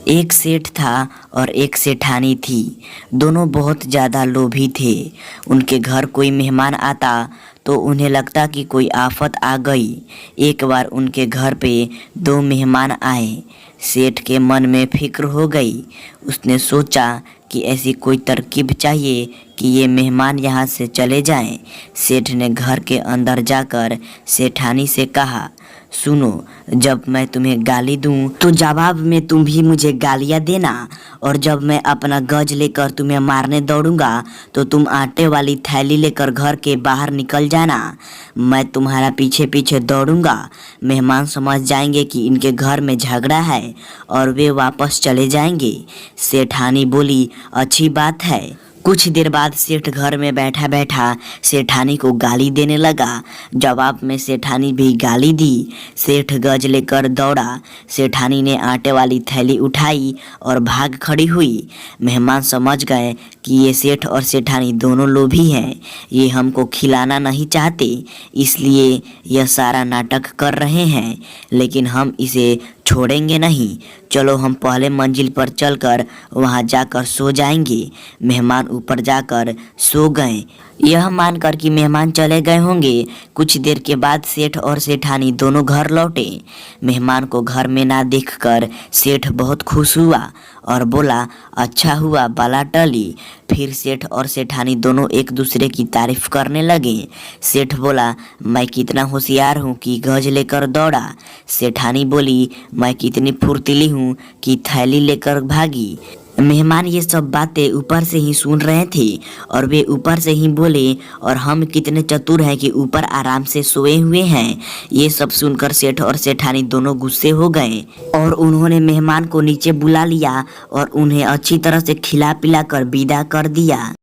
एक सेठ था और एक सेठानी थी। दोनों बहुत ज़्यादा लोभी थे। उनके घर कोई मेहमान आता तो उन्हें लगता कि कोई आफत आ गई। एक बार उनके घर पे दो मेहमान आए। सेठ के मन में फिक्र हो गई। उसने सोचा कि ऐसी कोई तरकीब चाहिए कि ये मेहमान यहाँ से चले जाएं। सेठ ने घर के अंदर जाकर सेठानी से कहा, सुनो, जब मैं तुम्हें गाली दूं तो जवाब में तुम भी मुझे गालियां देना, और जब मैं अपना गज लेकर तुम्हें मारने दौड़ूंगा तो तुम आटे वाली थैली लेकर घर के बाहर निकल जाना। मैं तुम्हारा पीछे पीछे दौड़ूंगा। मेहमान समझ जाएंगे कि इनके घर में झगड़ा है और वे वापस चले जाएंगे। सेठानी बोली, अच्छी बात है। कुछ देर बाद सेठ घर में बैठा बैठा सेठानी को गाली देने लगा। जवाब में सेठानी भी गाली दी। सेठ गज लेकर दौड़ा। सेठानी ने आटे वाली थैली उठाई और भाग खड़ी हुई। मेहमान समझ गए कि ये सेठ और सेठानी दोनों लोभी हैं। ये हमको खिलाना नहीं चाहते, इसलिए यह सारा नाटक कर रहे हैं, लेकिन हम इसे छोड़ेंगे नहीं। चलो हम पहले मंजिल पर चलकर वहां जाकर सो जाएंगे। मेहमान ऊपर जाकर सो गए। यह मानकर कि मेहमान चले गए होंगे, कुछ देर के बाद सेठ और सेठानी दोनों घर लौटे। मेहमान को घर में ना देखकर सेठ बहुत खुश हुआ और बोला, अच्छा हुआ बला टली। फिर सेठ और सेठानी दोनों एक दूसरे की तारीफ करने लगे। सेठ बोला, मैं कितना होशियार हूँ कि गज लेकर दौड़ा। सेठानी बोली, मैं कितनी फुर्तीली हूँ कि थैली लेकर भागी। मेहमान ये सब बातें ऊपर से ही सुन रहे थे और वे ऊपर से ही बोले, और हम कितने चतुर हैं कि ऊपर आराम से सोए हुए हैं। ये सब सुनकर सेठ और सेठानी दोनों गुस्से हो गए और उन्होंने मेहमान को नीचे बुला लिया और उन्हें अच्छी तरह से खिला पिला कर विदा कर दिया।